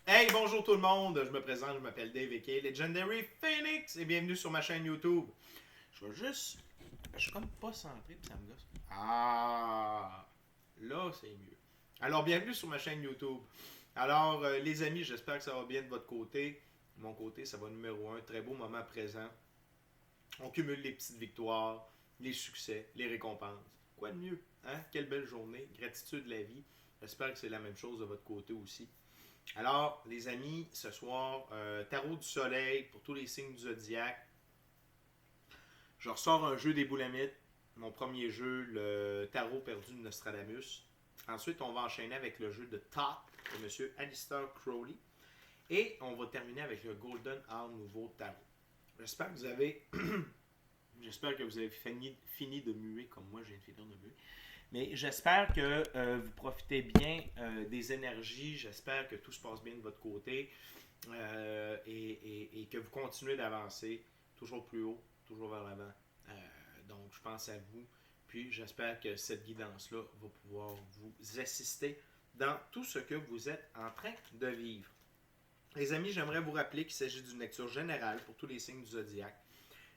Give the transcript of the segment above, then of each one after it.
Hey, bonjour tout le monde, je me présente, je m'appelle Dave aka Legendary Phoenix et bienvenue sur ma chaîne YouTube. Je vais juste. Je suis comme pas centré puis ça me gosse. Ah, là c'est mieux. Alors, bienvenue sur ma chaîne YouTube. Alors, les amis, j'espère que ça va bien de votre côté. De mon côté, ça va numéro un. Très beau moment présent. On cumule les petites victoires, les succès, les récompenses. Quoi de mieux, hein? Quelle belle journée. Gratitude de la vie. J'espère que c'est la même chose de votre côté aussi. Alors, les amis, ce soir, tarot du soleil pour tous les signes du zodiaque. Je ressors un jeu des boulamites, mon premier jeu, le tarot perdu de Nostradamus. Ensuite, on va enchaîner avec le jeu de Top de M. Alistair Crowley. Et on va terminer avec le Golden Hour Nouveau Tarot. J'espère que vous avez, j'espère que vous avez fini de muer comme moi, j'ai fini de muer. Mais j'espère que vous profitez bien des énergies. J'espère que tout se passe bien de votre côté et que vous continuez d'avancer toujours plus haut, toujours vers l'avant. Donc, je pense à vous. Puis, j'espère que cette guidance-là va pouvoir vous assister dans tout ce que vous êtes en train de vivre. Les amis, j'aimerais vous rappeler qu'il s'agit d'une lecture générale pour tous les signes du zodiaque.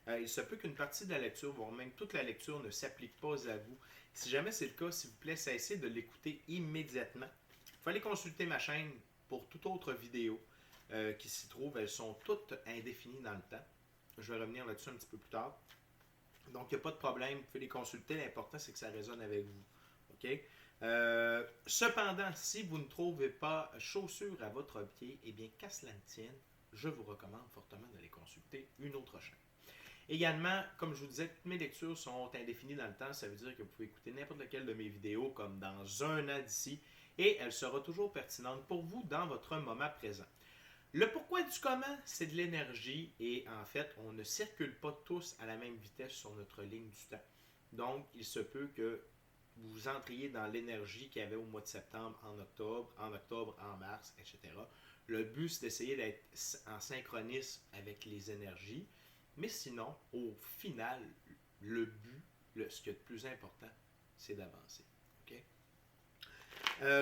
Il se peut qu'une partie de la lecture, voire même toute la lecture, ne s'applique pas à vous. Si jamais c'est le cas, s'il vous plaît, cessez de l'écouter immédiatement. Il faut aller consulter ma chaîne pour toute autre vidéo qui s'y trouve. Elles sont toutes indéfinies dans le temps. Je vais revenir là-dessus un petit peu plus tard. Donc, il n'y a pas de problème. Vous pouvez les consulter. L'important, c'est que ça résonne avec vous. OK? Cependant, si vous ne trouvez pas chaussures à votre pied, eh bien, qu'à cela ne tienne, je vous recommande fortement d'aller consulter une autre chaîne. Également, comme je vous disais, toutes mes lectures sont indéfinies dans le temps. Ça veut dire que vous pouvez écouter n'importe laquelle de mes vidéos comme dans un an d'ici et elle sera toujours pertinente pour vous dans votre moment présent. Le pourquoi du comment, c'est de l'énergie et en fait, on ne circule pas tous à la même vitesse sur notre ligne du temps. Donc, il se peut que vous entriez dans l'énergie qu'il y avait au mois de septembre, en octobre, en mars, etc. Le but, c'est d'essayer d'être en synchronisme avec les énergies. Mais sinon, au final, le but, ce qui est le plus important, c'est d'avancer. Okay?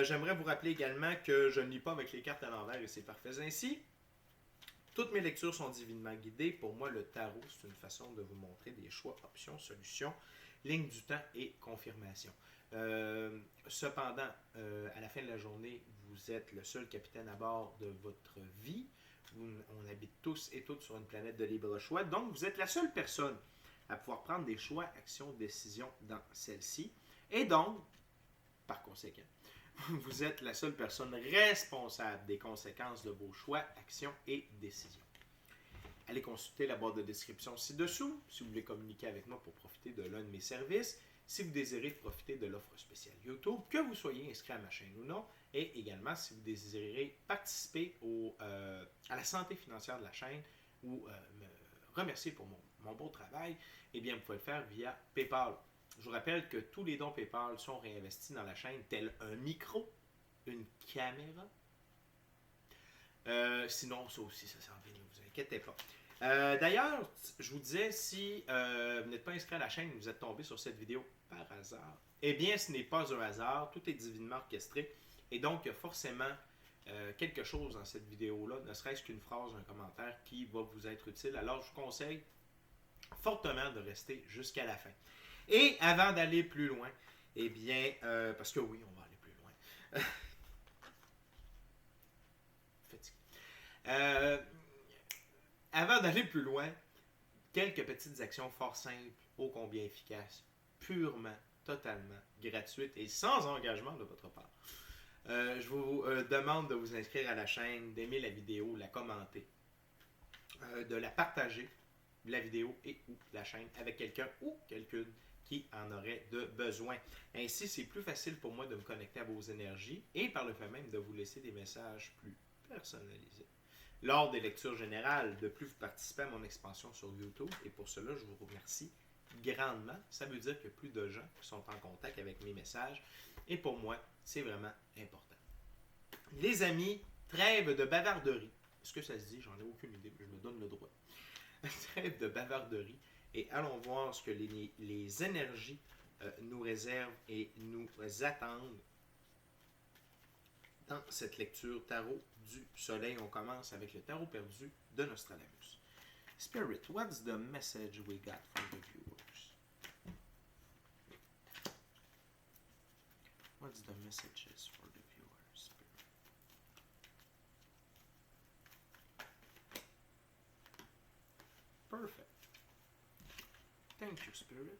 J'aimerais vous rappeler également que je ne lis pas avec les cartes à l'envers et c'est parfait ainsi. Toutes mes lectures sont divinement guidées. Pour moi, le tarot, c'est une façon de vous montrer des choix, options, solutions, ligne du temps et confirmation. Cependant, à la fin de la journée, vous êtes le seul capitaine à bord de votre vie. On habite tous et toutes sur une planète de libre choix. Donc, vous êtes la seule personne à pouvoir prendre des choix, actions, décisions dans celle-ci. Et donc, par conséquent, vous êtes la seule personne responsable des conséquences de vos choix, actions et décisions. Allez consulter la barre de description ci-dessous si vous voulez communiquer avec moi pour profiter de l'un de mes services. Si vous désirez profiter de l'offre spéciale YouTube, que vous soyez inscrit à ma chaîne ou non, et également si vous désirez participer à la santé financière de la chaîne ou me remercier pour mon beau travail, eh bien vous pouvez le faire via PayPal. Je vous rappelle que tous les dons PayPal sont réinvestis dans la chaîne, tel un micro, une caméra. Sinon, ça aussi, ça s'en vient, ne vous inquiétez pas. D'ailleurs, je vous disais, si vous n'êtes pas inscrit à la chaîne et vous êtes tombé sur cette vidéo par hasard, eh bien, ce n'est pas un hasard, tout est divinement orchestré. Et donc, il y a forcément quelque chose dans cette vidéo-là, ne serait-ce qu'une phrase, un commentaire qui va vous être utile. Alors, je vous conseille fortement de rester jusqu'à la fin. Et avant d'aller plus loin, eh bien, parce que oui, on va aller plus loin. Fatigué. Avant d'aller plus loin, quelques petites actions fort simples, ô combien efficaces, purement, totalement gratuites et sans engagement de votre part. Je vous demande de vous inscrire à la chaîne, d'aimer la vidéo, la commenter, de la partager, la vidéo et ou la chaîne avec quelqu'un ou quelqu'une qui en aurait de besoin. Ainsi, c'est plus facile pour moi de me connecter à vos énergies et par le fait même de vous laisser des messages plus personnalisés. Lors des lectures générales, de plus vous participez à mon expansion sur YouTube et pour cela, je vous remercie grandement. Ça veut dire que plus de gens sont en contact avec mes messages et pour moi, c'est vraiment important. Les amis, trêve de bavarderie. Est-ce que ça se dit? J'en ai aucune idée, mais je me donne le droit. Trêve de bavarderie et allons voir ce que les énergies nous réservent et nous attendent dans cette lecture tarot du soleil. On commence avec le tarot perdu de Nostradamus. Spirit, what's the message we got from the viewers? What's the messages for the viewers, Spirit? Perfect. Thank you, Spirit.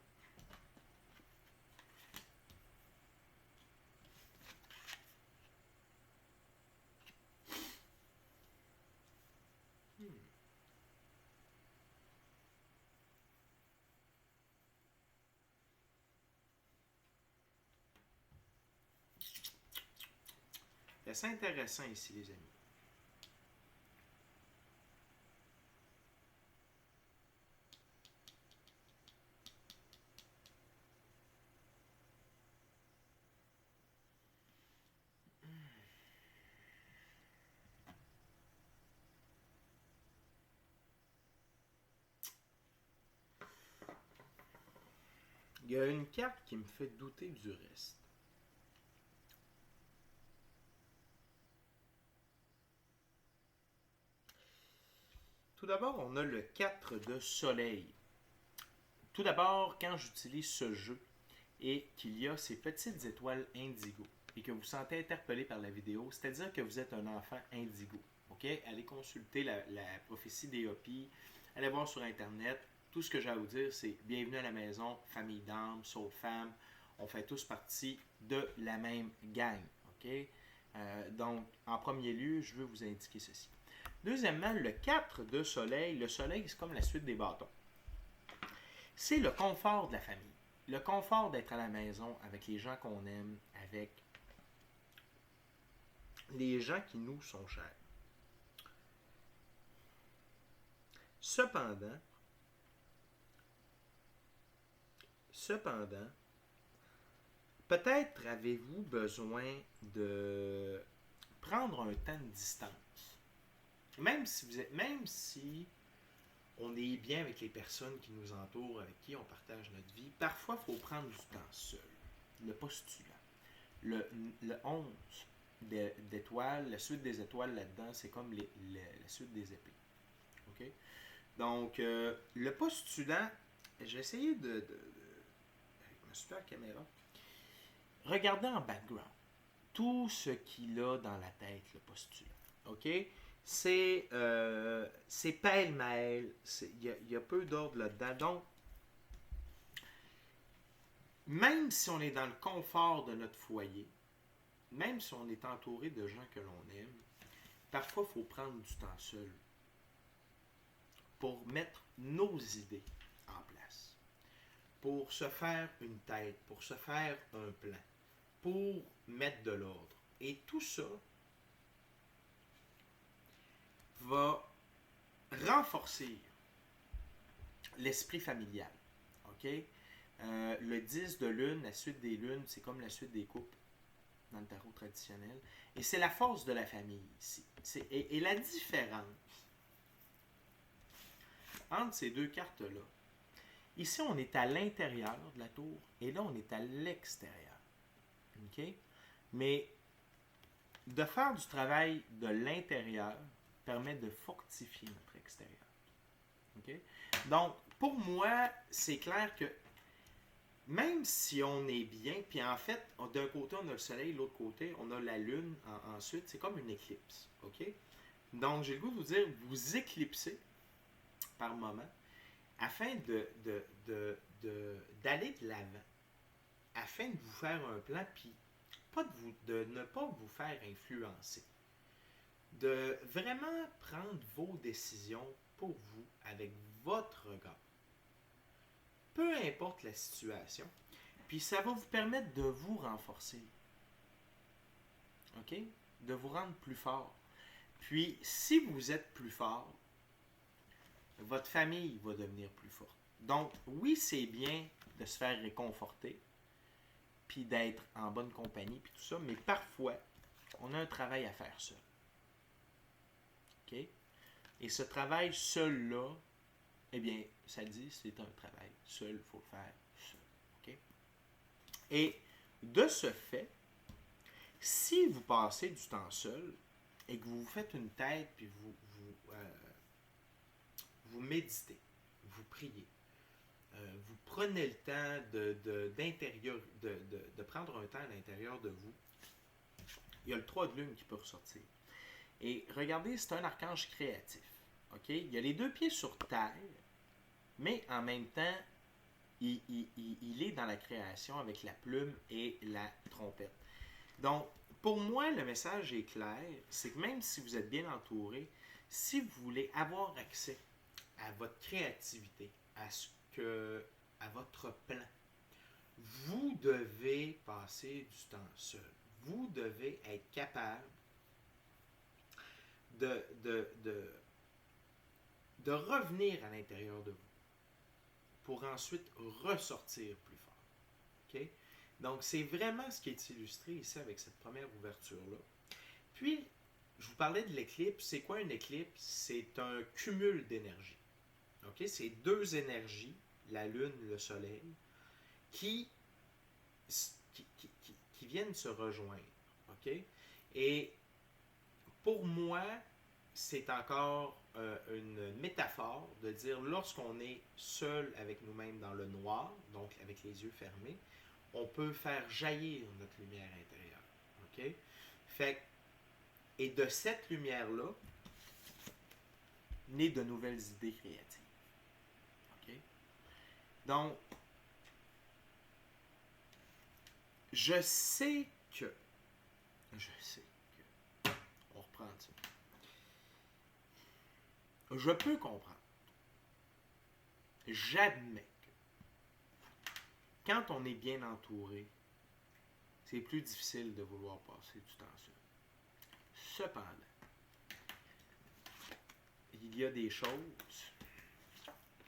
C'est intéressant ici, les amis. Il y a une carte qui me fait douter du reste. Tout d'abord, on a le 4 de soleil. Tout d'abord, quand j'utilise ce jeu et qu'il y a ces petites étoiles indigo et que vous sentez interpellé par la vidéo, c'est-à-dire que vous êtes un enfant indigo. OK? Allez consulter la prophétie des Hopis, allez voir sur Internet. Tout ce que j'ai à vous dire, c'est bienvenue à la maison, famille d'âme, soul femme. On fait tous partie de la même gang. OK? Donc, en premier lieu, je veux vous indiquer ceci. Deuxièmement, le 4 de soleil. Le soleil, c'est comme la suite des bâtons. C'est le confort de la famille. Le confort d'être à la maison avec les gens qu'on aime, avec les gens qui nous sont chers. Cependant, peut-être avez-vous besoin de prendre un temps de distance. Même si on est bien avec les personnes qui nous entourent, avec qui on partage notre vie, parfois il faut prendre du temps seul. Le postulat. Le 11 d'étoiles, la suite des étoiles là-dedans, c'est comme la suite des épées. OK? Donc, le postulat, j'ai essayé avec ma super caméra, regardez en background tout ce qu'il a dans la tête, le postulat. OK? C'est pêle-mêle, il y a peu d'ordre là-dedans. Donc, même si on est dans le confort de notre foyer, même si on est entouré de gens que l'on aime, parfois il faut prendre du temps seul pour mettre nos idées en place, pour se faire une tête, pour se faire un plan, pour mettre de l'ordre. Et tout ça va renforcer l'esprit familial. OK? Le 10 de lune, la suite des lunes, c'est comme la suite des couples dans le tarot traditionnel. Et c'est la force de la famille ici. Et la différence entre ces deux cartes-là, ici on est à l'intérieur de la tour et là on est à l'extérieur. OK? Mais de faire du travail de l'intérieur permet de fortifier notre extérieur. Okay? Donc, pour moi, c'est clair que même si on est bien, puis en fait, d'un côté, on a le soleil, de l'autre côté, on a la lune, ensuite, c'est comme une éclipse. Okay? Donc, j'ai le goût de vous dire, vous éclipsez par moment afin d'aller de l'avant, afin de vous faire un plan, puis de ne pas vous faire influencer. De vraiment prendre vos décisions pour vous avec votre regard. Peu importe la situation. Puis ça va vous permettre de vous renforcer. OK? De vous rendre plus fort. Puis si vous êtes plus fort, votre famille va devenir plus forte. Donc oui, c'est bien de se faire réconforter, puis d'être en bonne compagnie, puis tout ça, mais parfois, on a un travail à faire seul. OK? Et ce travail seul-là, eh bien, ça dit, c'est un travail seul, il faut le faire seul. OK? Et de ce fait, Si vous passez du temps seul et que vous vous faites une tête, puis vous méditez, vous priez, vous prenez le temps de prendre un temps à l'intérieur de vous, il y a le 3 de lune qui peut ressortir. Et regardez, c'est un archange créatif. Okay? Il a les 2 pieds sur terre, mais en même temps, il est dans la création avec la plume et la trompette. Donc, pour moi, le message est clair, c'est que même si vous êtes bien entouré, si vous voulez avoir accès à votre créativité, à votre plan, vous devez passer du temps seul. Vous devez être capable de revenir à l'intérieur de vous pour ensuite ressortir plus fort. Okay? Donc, c'est vraiment ce qui est illustré ici avec cette première ouverture-là. Puis, je vous parlais de l'éclipse. C'est quoi une éclipse? C'est un cumul d'énergie. Okay? C'est 2 énergies, la Lune, le Soleil, qui viennent se rejoindre. Okay? Et pour moi, c'est encore une métaphore de dire lorsqu'on est seul avec nous-mêmes dans le noir, donc avec les yeux fermés, on peut faire jaillir notre lumière intérieure. Okay? Fait, et de cette lumière-là, naissent de nouvelles idées créatives. Okay? Donc, je sais que, on reprend ça. Je peux comprendre. J'admets que quand on est bien entouré, c'est plus difficile de vouloir passer du temps seul. Cependant, il y a des choses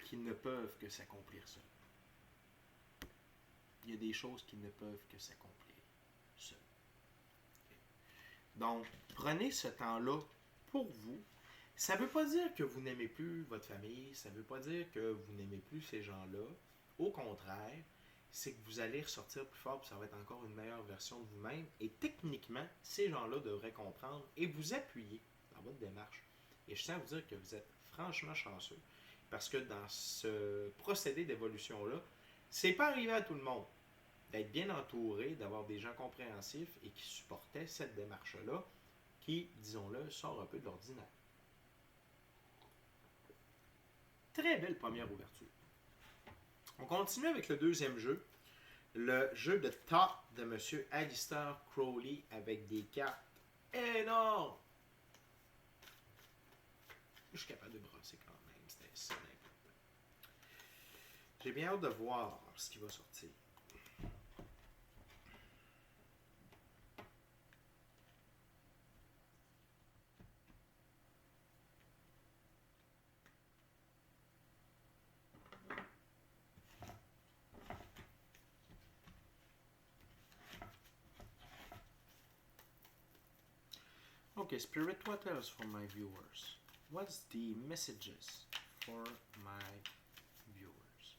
qui ne peuvent que s'accomplir seules. Il y a des choses qui ne peuvent que s'accomplir seules. Okay. Donc, prenez ce temps-là pour vous. Ça ne veut pas dire que vous n'aimez plus votre famille, ça ne veut pas dire que vous n'aimez plus ces gens-là. Au contraire, c'est que vous allez ressortir plus fort, puis ça va être encore une meilleure version de vous-même. Et techniquement, ces gens-là devraient comprendre et vous appuyer dans votre démarche. Et je tiens à vous dire que vous êtes franchement chanceux, parce que dans ce procédé d'évolution-là, c'est pas arrivé à tout le monde d'être bien entouré, d'avoir des gens compréhensifs et qui supportaient cette démarche-là, qui, disons-le, sort un peu de l'ordinaire. Très belle première ouverture. On continue avec le deuxième jeu, le jeu de Top de M. Alistair Crowley avec des cartes énormes. Je suis capable de brosser quand même, c'était ça l'important. J'ai bien hâte de voir ce qui va sortir. Okay, Spirit, what else for my viewers? What's the messages for my viewers?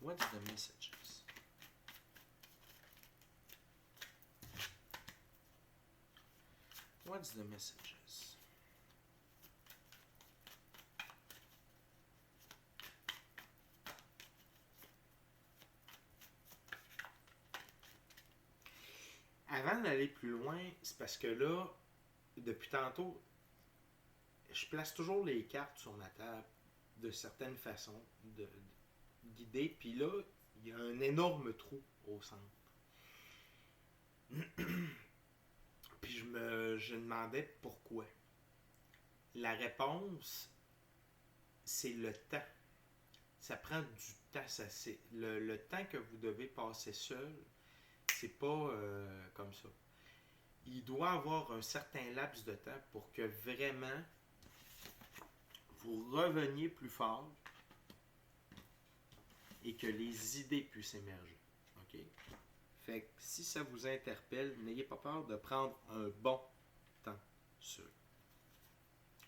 What's the messages? What's the messages? Avant d'aller plus loin, c'est parce que là, depuis tantôt, je place toujours les cartes sur ma table de certaines façons, guidées, puis là, il y a un énorme trou au centre. Puis je demandais pourquoi. La réponse, c'est le temps. Ça prend du temps. Le temps que vous devez passer seul, c'est pas comme ça. Il doit avoir un certain laps de temps pour que vraiment vous reveniez plus fort et que les idées puissent émerger. OK? Fait que si ça vous interpelle, n'ayez pas peur de prendre un bon temps seul.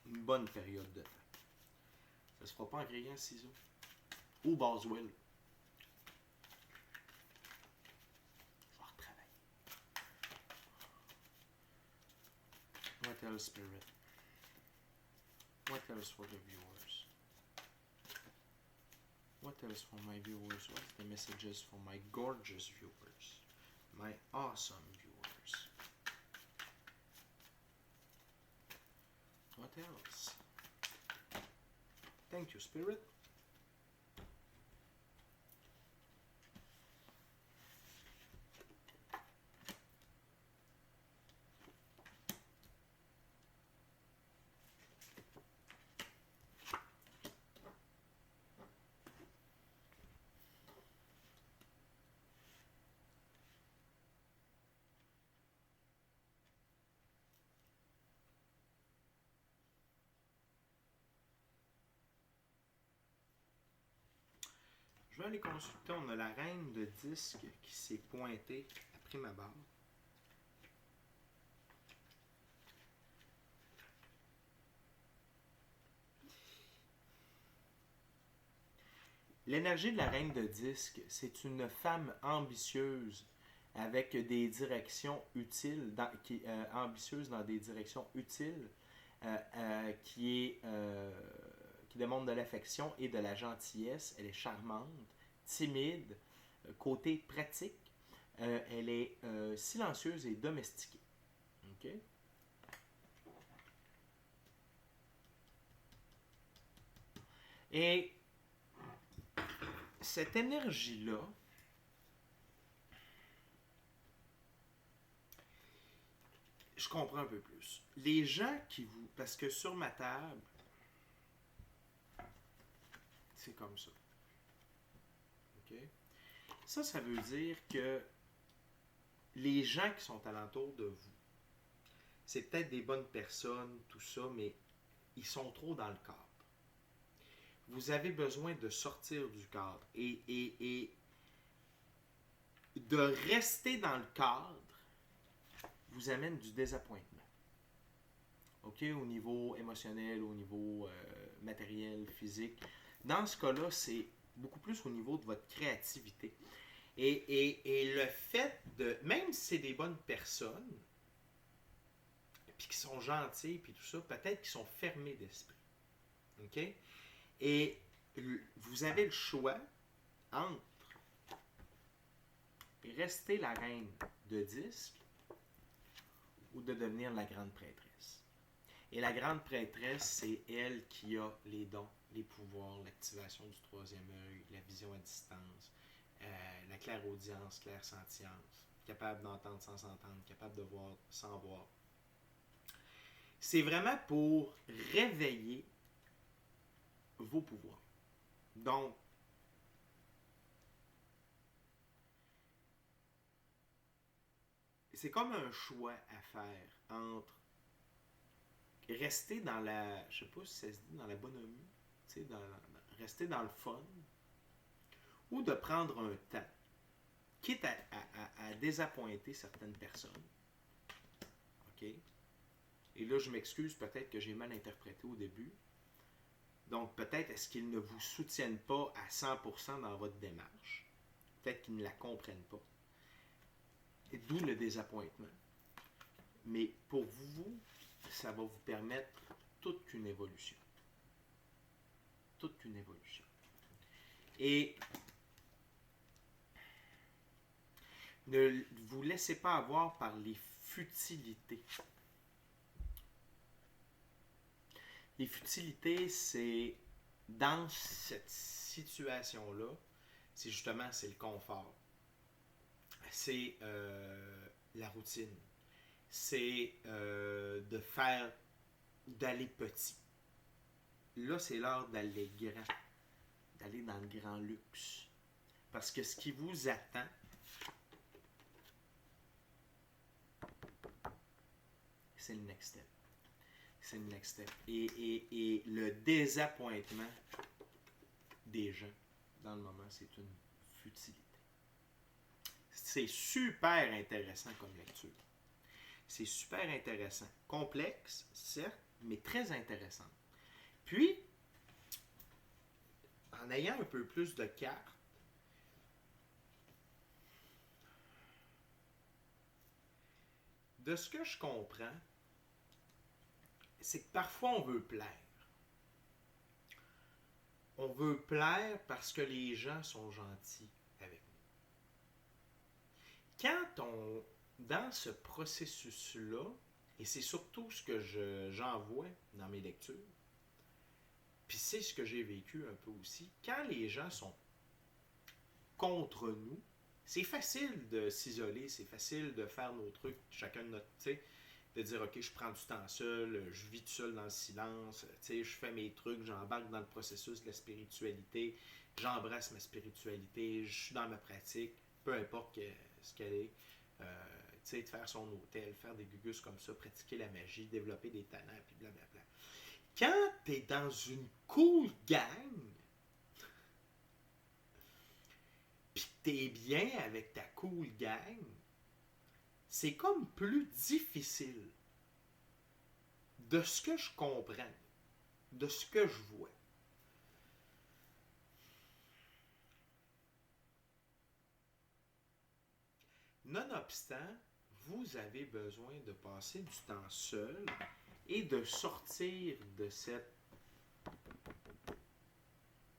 Une bonne période de temps. Ça se fera pas en grillant ciseaux. Ou Boswell. What else, Spirit? What else for the viewers? What else for my viewers? What's the messages for my gorgeous viewers? My awesome viewers. What else? Thank you, Spirit. Je vais aller consulter. On a la reine de disque qui s'est pointée après ma barre. L'énergie de la reine de disque, c'est une femme ambitieuse avec des directions utiles, ambitieuse dans des directions utiles, qui demande de l'affection et de la gentillesse. Elle est charmante, timide, côté pratique. Elle est silencieuse et domestiquée. OK? Et cette énergie-là, je comprends un peu plus. Les gens qui vous... Parce que sur ma table, c'est comme ça. OK? Ça veut dire que les gens qui sont alentour de vous, c'est peut-être des bonnes personnes, tout ça, mais ils sont trop dans le cadre. Vous avez besoin de sortir du cadre et de rester dans le cadre vous amène du désappointement. OK? Au niveau émotionnel, au niveau matériel, physique. Dans ce cas-là, c'est beaucoup plus au niveau de votre créativité. Et le fait de, même si c'est des bonnes personnes, puis qui sont gentils, puis tout ça, peut-être qu'ils sont fermés d'esprit. OK? Et vous avez le choix entre rester la reine de disque ou de devenir la grande prêtresse. Et la grande prêtresse, c'est elle qui a les dons, les pouvoirs, l'activation du troisième œil, la vision à distance, la clairaudience, clairsentience, capable d'entendre sans s'entendre, capable de voir sans voir. C'est vraiment pour réveiller vos pouvoirs. Donc, c'est comme un choix à faire entre rester dans la, je sais pas si ça se dit, dans la bonhomie, tu sais, rester dans le fun, ou de prendre un temps, quitte à désappointer certaines personnes. OK? Et là, je m'excuse, peut-être que j'ai mal interprété au début. Donc, peut-être est-ce qu'ils ne vous soutiennent pas à 100% dans votre démarche. Peut-être qu'ils ne la comprennent pas. Et d'où le désappointement. Mais pour vous, ça va vous permettre toute une évolution. Toute une évolution. Et ne vous laissez pas avoir par les futilités. Les futilités, c'est dans cette situation-là, c'est justement c'est le confort. C'est la routine. C'est d'aller petit. Là, c'est l'heure d'aller grand, d'aller dans le grand luxe. Parce que ce qui vous attend, c'est le next step. C'est le next step. Et le désappointement des gens, dans le moment, c'est une futilité. C'est super intéressant comme lecture. C'est super intéressant. Complexe, certes, mais très intéressant. Puis, en ayant un peu plus de cartes, de ce que je comprends, c'est que parfois on veut plaire. On veut plaire parce que les gens sont gentils avec nous. Quand on, dans ce processus-là, et c'est surtout ce que j'en vois dans mes lectures, puis c'est ce que j'ai vécu un peu aussi, quand les gens sont contre nous, c'est facile de s'isoler, c'est facile de faire nos trucs, chacun de notre, tu sais, de dire, ok, je prends du temps seul, je vis tout seul dans le silence, tu sais, je fais mes trucs, j'embarque dans le processus de la spiritualité, j'embrasse ma spiritualité, je suis dans ma pratique, peu importe ce qu'elle est. Tu sais, de faire son hôtel, faire des gugus comme ça, pratiquer la magie, développer des talents, puis blablabla. Quand t'es dans une cool gang, puis que t'es bien avec ta cool gang, c'est comme plus difficile de ce que je comprends, de ce que je vois. Nonobstant, vous avez besoin de passer du temps seul et de sortir de cet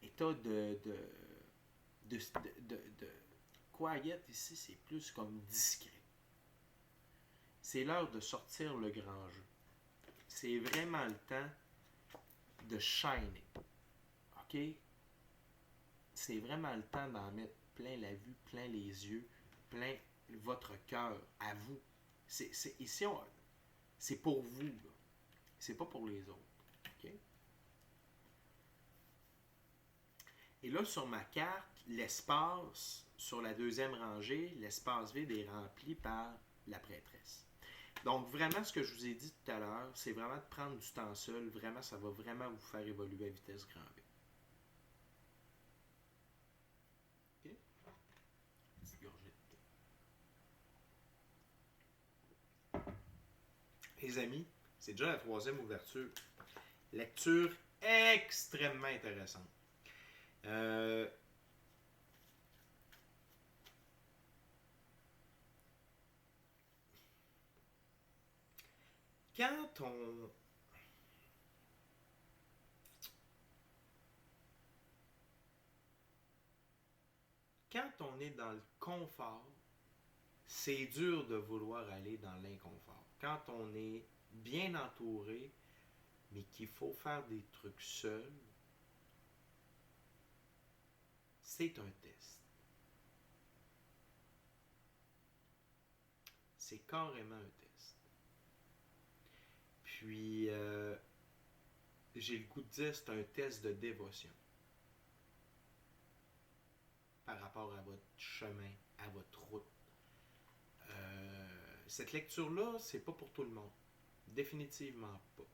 état de quiet ici, c'est plus comme discret. C'est l'heure de sortir le grand jeu. C'est vraiment le temps de shiner. OK? C'est vraiment le temps d'en mettre plein la vue, plein les yeux, plein votre cœur à vous. Ici, c'est pour vous. Là. C'est pas pour les autres. OK? Et là, sur ma carte, l'espace, sur la deuxième rangée, l'espace vide est rempli par la prêtresse. Donc, vraiment, ce que je vous ai dit tout à l'heure, c'est vraiment de prendre du temps seul. Vraiment, ça va vraiment vous faire évoluer à vitesse grand V. OK? Petite gorgée de thé. Les amis, c'est déjà la troisième ouverture. Lecture extrêmement intéressante. Quand on est dans le confort, c'est dur de vouloir aller dans l'inconfort. Quand on est bien entouré, mais qu'il faut faire des trucs seul, c'est un test. C'est carrément un test. Puis, j'ai le goût de dire, c'est un test de dévotion par rapport à votre chemin, à votre route. Cette lecture-là, c'est pas pour tout le monde. Définitivement pas.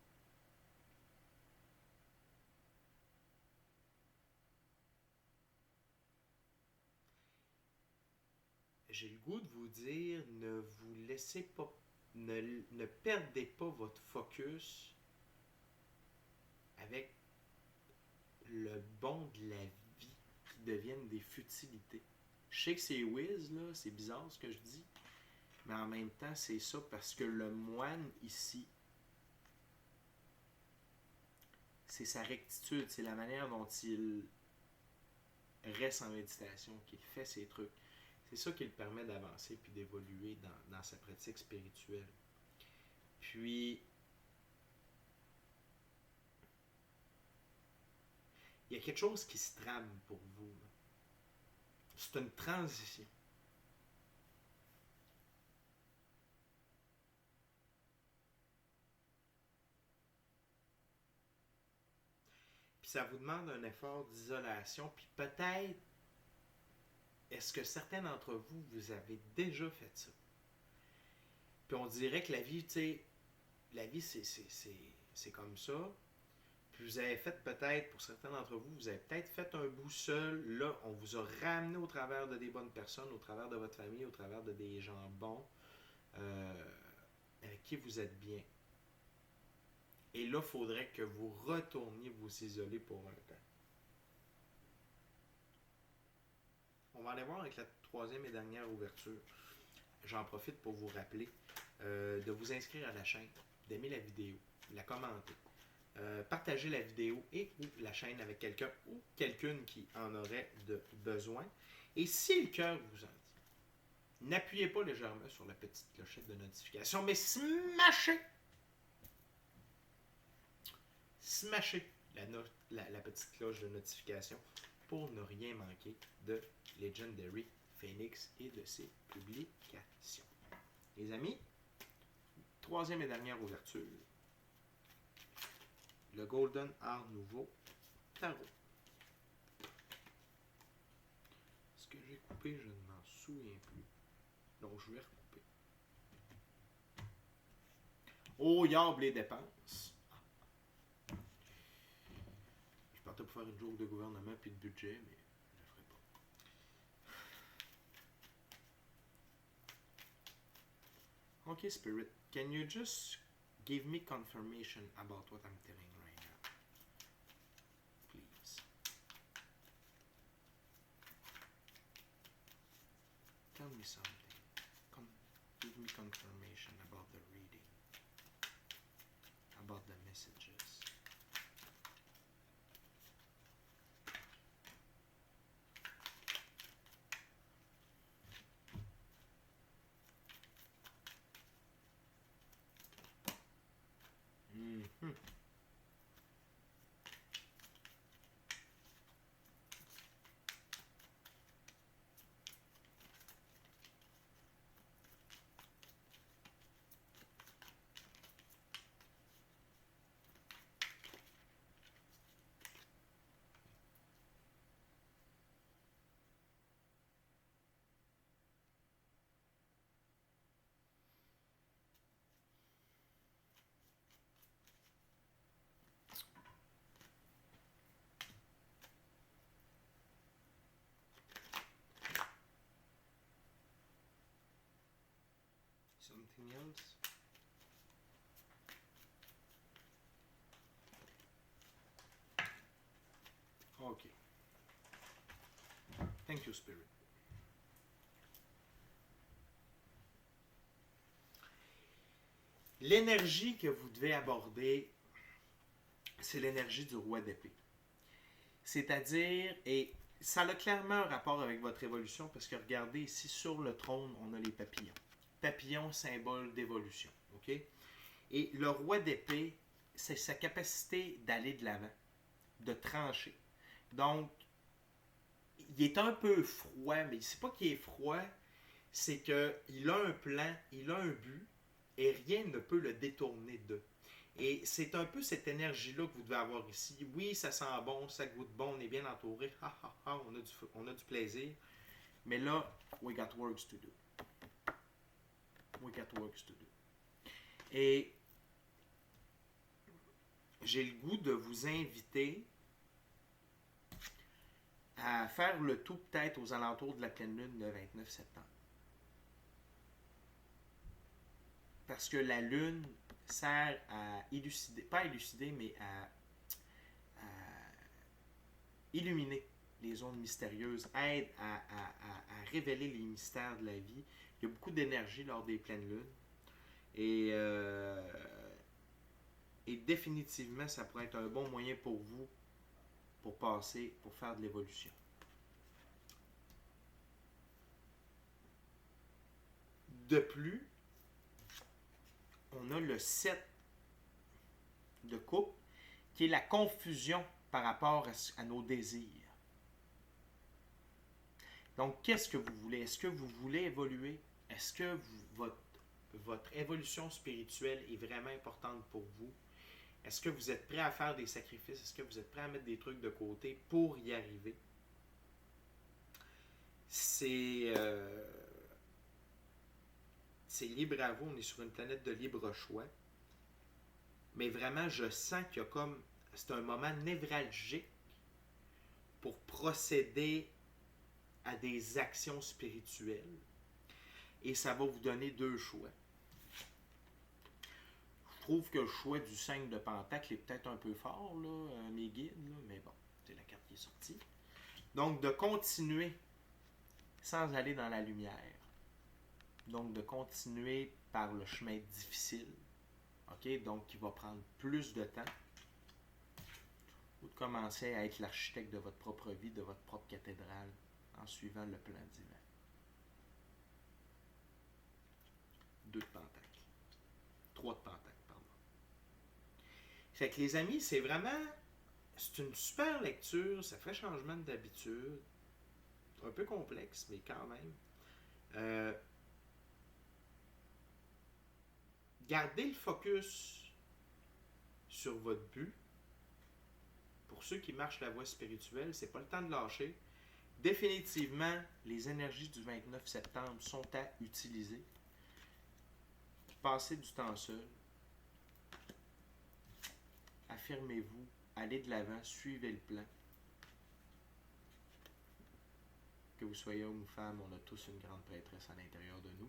J'ai le goût de vous dire, ne vous laissez pas, ne perdez pas votre focus avec le bon de la vie qui deviennent des futilités. Je sais que c'est whiz, là, c'est bizarre ce que je dis, mais en même temps, c'est ça parce que le moine ici, c'est sa rectitude, c'est la manière dont il reste en méditation, qu'il fait ses trucs. C'est ça qui le permet d'avancer puis d'évoluer dans sa pratique spirituelle. Puis, il y a quelque chose qui se trame pour vous. C'est une transition. Puis ça vous demande un effort d'isolation, puis peut-être, est-ce que certains d'entre vous, vous avez déjà fait ça? Puis on dirait que la vie, tu sais, la vie, c'est comme ça. Puis vous avez fait peut-être, pour certains d'entre vous, vous avez peut-être fait un bout seul. Là, on vous a ramené au travers de des bonnes personnes, au travers de votre famille, au travers de des gens bons, avec qui vous êtes bien. Et là, il faudrait que vous retourniez vous isoler pour un temps. On va aller voir avec la troisième et dernière ouverture. J'en profite pour vous rappeler de vous inscrire à la chaîne. d'aimer la vidéo, la commenter, partager la vidéo et ou la chaîne avec quelqu'un ou quelqu'une qui en aurait besoin. Et si le cœur vous en dit, n'appuyez pas légèrement sur la petite clochette de notification, mais smashez la petite cloche de notification pour ne rien manquer de Legendary Phoenix et de ses publications. Les amis, troisième et dernière ouverture, le Golden Art Nouveau Tarot. Ce que j'ai coupé, je ne m'en souviens plus. Donc, je vais recouper. Oh, yable les dépenses. Je partais pour faire une joke de gouvernement puis de budget, mais je ne le ferai pas. Okay, Spirit, can you just give me confirmation about what I'm telling right now? Please. Tell me something. Give me confirmation about the reading, about the messages. Mm-hmm. Something else? Okay. Thank you, Spirit. L'énergie que vous devez aborder, c'est l'énergie du roi d'épée. C'est-à-dire, et ça a clairement un rapport avec votre évolution, parce que regardez, ici sur le trône, on a les papillons. Papillon, symbole d'évolution. OK? Et le roi d'épée, c'est sa capacité d'aller de l'avant, de trancher. Donc, il est un peu froid, mais c'est pas qu'il est froid, c'est qu'il a un plan, il a un but, et rien ne peut le détourner d'eux. Et c'est un peu cette énergie-là que vous devez avoir ici. Oui, ça sent bon, ça goûte bon, on est bien entouré, on a du plaisir. Mais là, we got works to do. We got works to do. Et j'ai le goût de vous inviter à faire le tout peut-être aux alentours de la pleine lune le 29 septembre. Parce que la lune sert à élucider, pas à élucider, mais à illuminer les zones mystérieuses, aide à révéler les mystères de la vie. Il y a beaucoup d'énergie lors des pleines lunes. Et définitivement, ça pourrait être un bon moyen pour vous pour faire de l'évolution. De plus, on a le 7 de coupe, qui est la confusion par rapport à nos désirs. Donc, qu'est-ce que vous voulez? Est-ce que vous voulez évoluer? Est-ce que votre évolution spirituelle est vraiment importante pour vous? Est-ce que vous êtes prêt à faire des sacrifices? Est-ce que vous êtes prêt à mettre des trucs de côté pour y arriver? C'est libre à vous. On est sur une planète de libre choix. Mais vraiment, je sens qu'il y a comme... C'est un moment névralgique pour procéder à des actions spirituelles. Et ça va vous donner deux choix. Je trouve que le choix du 5 de Pentacle est peut-être un peu fort, là, mes guides, là, mais bon, c'est la carte qui est sortie. Donc, de continuer sans aller dans la lumière. Donc, de continuer par le chemin difficile. OK? OK? Donc, qui va prendre plus de temps. Ou de commencer à être l'architecte de votre propre vie, de votre propre cathédrale, en suivant le plan divin. 2 de pentacles. 3 de pentacles, pardon. Fait que les amis, c'est vraiment... C'est une super lecture, ça fait changement d'habitude. Un peu complexe, mais quand même. Gardez le focus sur votre but. Pour ceux qui marchent la voie spirituelle, c'est pas le temps de lâcher. Définitivement, les énergies du 29 septembre sont à utiliser. Passez du temps seul. Affirmez-vous, allez de l'avant, suivez le plan. Que vous soyez homme ou femme, on a tous une grande prêtresse à l'intérieur de nous.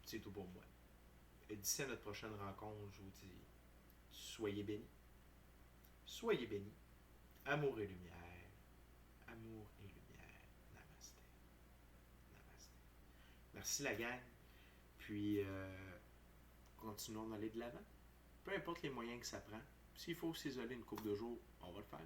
C'est tout pour moi. Et d'ici à notre prochaine rencontre, je vous dis, soyez bénis. Soyez bénis. Amour et lumière. Amour et lumière. Namasté. Namasté. Merci la gang. Puis, continuons d'aller de l'avant. Peu importe les moyens que ça prend. S'il faut s'isoler une couple de jours, on va le faire.